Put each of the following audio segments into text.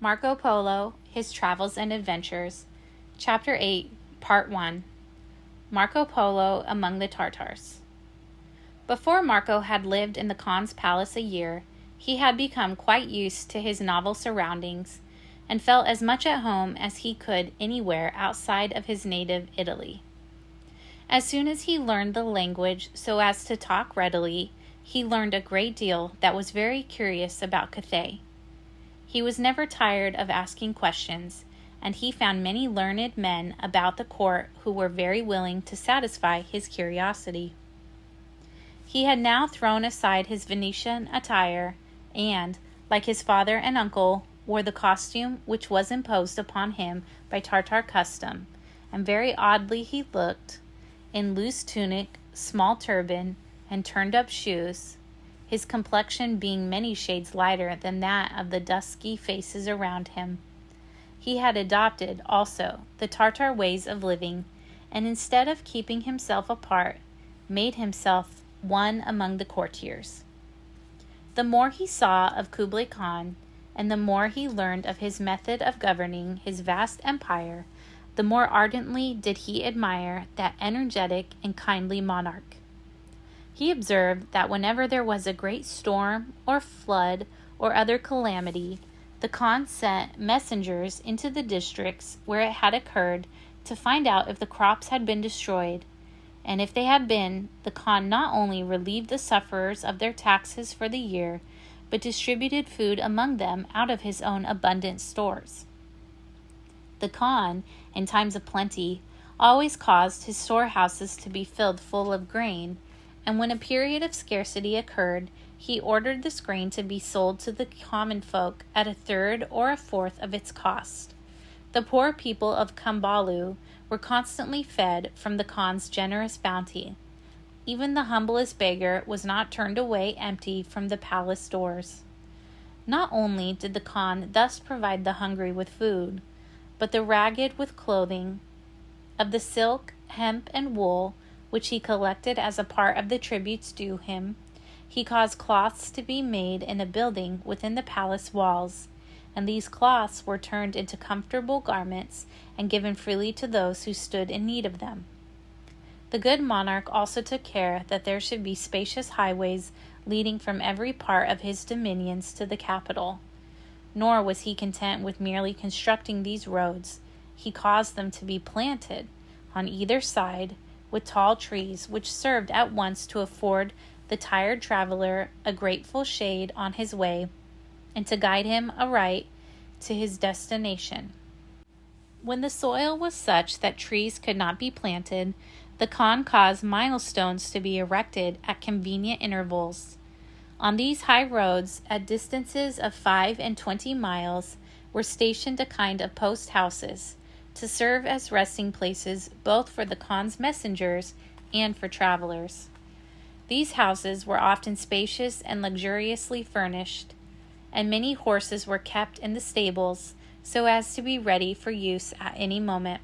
Marco Polo, His Travels and Adventures, Chapter 8, Part 1. Marco Polo among the Tartars. Before Marco had lived in the Khan's palace a year, he had become quite used to his novel surroundings and felt as much at home as he could anywhere outside of his native Italy. As soon as he learned the language so as to talk readily, he learned a great deal that was very curious about Cathay. He was never tired of asking questions, and he found many learned men about the court who were very willing to satisfy his curiosity. He had now thrown aside his Venetian attire and, like his father and uncle, wore the costume which was imposed upon him by Tartar custom, and very oddly he looked, in loose tunic, small turban, and turned-up shoes, his complexion being many shades lighter than that of the dusky faces around him. He had adopted, also, the Tartar ways of living, and instead of keeping himself apart, made himself one among the courtiers. The more he saw of Kublai Khan, and the more he learned of his method of governing his vast empire, the more ardently did he admire that energetic and kindly monarch. He observed that whenever there was a great storm or flood or other calamity, the Khan sent messengers into the districts where it had occurred to find out if the crops had been destroyed, and if they had been, the Khan not only relieved the sufferers of their taxes for the year, but distributed food among them out of his own abundant stores. The Khan, in times of plenty, always caused his storehouses to be filled full of grain, and when a period of scarcity occurred, he ordered this grain to be sold to the common folk at a third or a fourth of its cost. The poor people of Kambalu were constantly fed from the Khan's generous bounty. Even the humblest beggar was not turned away empty from the palace doors. Not only did the Khan thus provide the hungry with food, but the ragged with clothing. Of the silk, hemp, and wool, which he collected as a part of the tributes due him, he caused cloths to be made in a building within the palace walls, and these cloths were turned into comfortable garments and given freely to those who stood in need of them. The good monarch also took care that there should be spacious highways leading from every part of his dominions to the capital. Nor was he content with merely constructing these roads. He caused them to be planted on either side with tall trees, which served at once to afford the tired traveler a grateful shade on his way, and to guide him aright to his destination. When the soil was such that trees could not be planted, the Khan caused milestones to be erected at convenient intervals. On these high roads, at distances of 5 and 20 miles, were stationed a kind of post houses, to serve as resting places both for the Khan's messengers and for travelers. These houses were often spacious and luxuriously furnished, and many horses were kept in the stables so as to be ready for use at any moment.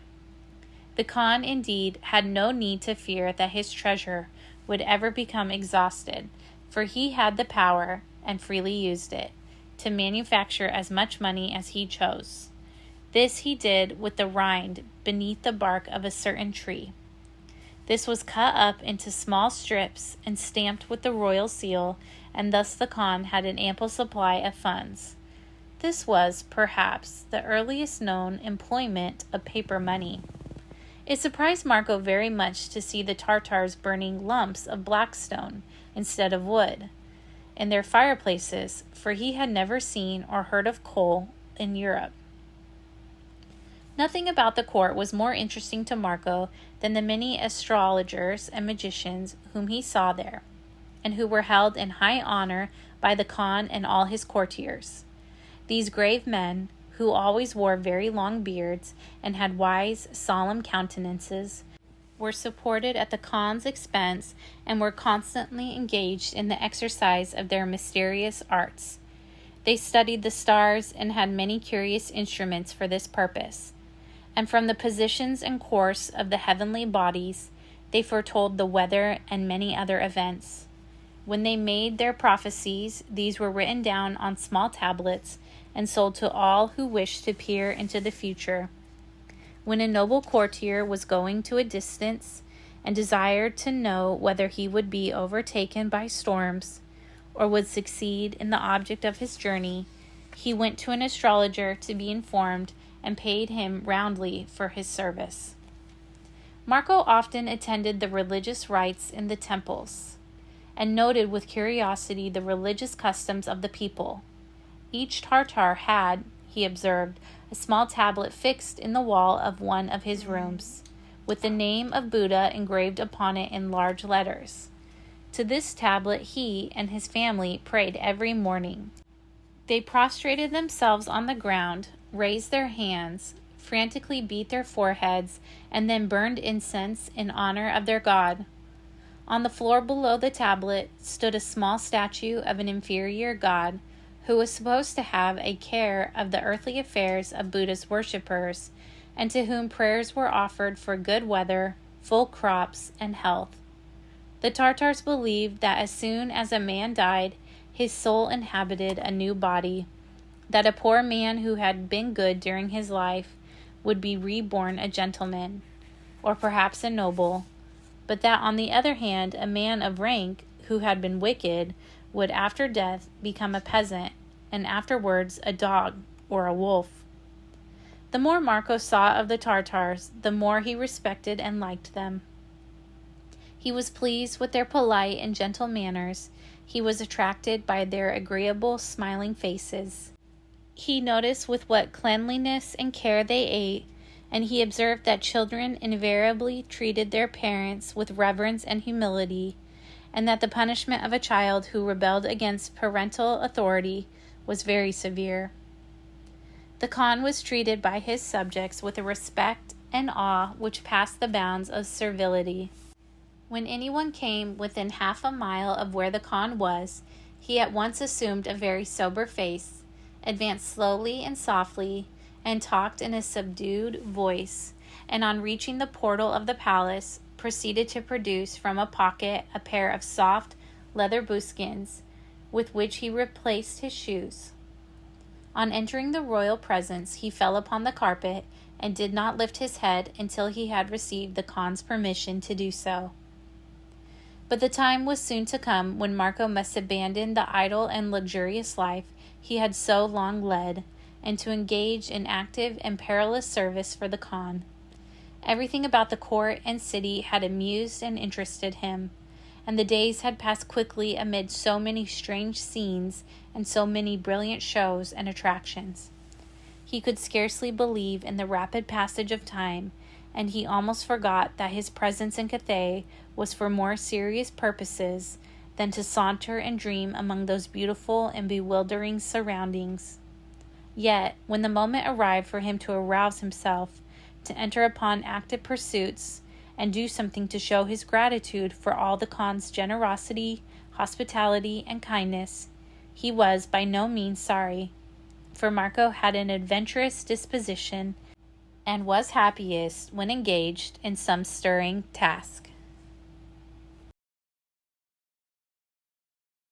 The Khan, indeed, had no need to fear that his treasure would ever become exhausted, for he had the power, and freely used it, to manufacture as much money as he chose. This he did with the rind beneath the bark of a certain tree. This was cut up into small strips and stamped with the royal seal, and thus the Khan had an ample supply of funds. This was, perhaps, the earliest known employment of paper money. It surprised Marco very much to see the Tartars burning lumps of blackstone instead of wood in their fireplaces, for he had never seen or heard of coal in Europe. Nothing about the court was more interesting to Marco than the many astrologers and magicians whom he saw there, and who were held in high honor by the Khan and all his courtiers. These grave men, who always wore very long beards and had wise, solemn countenances, were supported at the Khan's expense and were constantly engaged in the exercise of their mysterious arts. They studied the stars and had many curious instruments for this purpose, and from the positions and course of the heavenly bodies, they foretold the weather and many other events. When they made their prophecies, these were written down on small tablets and sold to all who wished to peer into the future. When a noble courtier was going to a distance and desired to know whether he would be overtaken by storms or would succeed in the object of his journey, he went to an astrologer to be informed and paid him roundly for his service. Marco often attended the religious rites in the temples and noted with curiosity the religious customs of the people. Each Tartar had, he observed, a small tablet fixed in the wall of one of his rooms, with the name of Buddha engraved upon it in large letters. To this tablet he and his family prayed every morning. They prostrated themselves on the ground, raised their hands, frantically beat their foreheads, and then burned incense in honor of their god. On the floor below the tablet stood a small statue of an inferior god who was supposed to have a care of the earthly affairs of Buddha's worshippers, and to whom prayers were offered for good weather, full crops, and health. The Tartars believed that as soon as a man died, his soul inhabited a new body, that a poor man who had been good during his life would be reborn a gentleman, or perhaps a noble, but that on the other hand a man of rank who had been wicked would after death become a peasant, and afterwards a dog or a wolf. The more Marco saw of the Tartars, the more he respected and liked them. He was pleased with their polite and gentle manners. He was attracted by their agreeable, smiling faces. He noticed with what cleanliness and care they ate, and he observed that children invariably treated their parents with reverence and humility, and that the punishment of a child who rebelled against parental authority was very severe. The Khan was treated by his subjects with a respect and awe which passed the bounds of servility. When anyone came within half a mile of where the Khan was, he at once assumed a very sober face, advanced slowly and softly, and talked in a subdued voice, and on reaching the portal of the palace, proceeded to produce from a pocket a pair of soft leather buskins, with which he replaced his shoes. On entering the royal presence, he fell upon the carpet and did not lift his head until he had received the Khan's permission to do so. But the time was soon to come when Marco must abandon the idle and luxurious life he had so long led, and to engage in active and perilous service for the Khan. Everything about the court and city had amused and interested him, and the days had passed quickly amid so many strange scenes and so many brilliant shows and attractions. He could scarcely believe in the rapid passage of time, and he almost forgot that his presence in Cathay was for more serious purposes than to saunter and dream among those beautiful and bewildering surroundings. Yet, when the moment arrived for him to arouse himself, to enter upon active pursuits, and do something to show his gratitude for all the Khan's generosity, hospitality, and kindness, he was by no means sorry, for Marco had an adventurous disposition, and was happiest when engaged in some stirring task.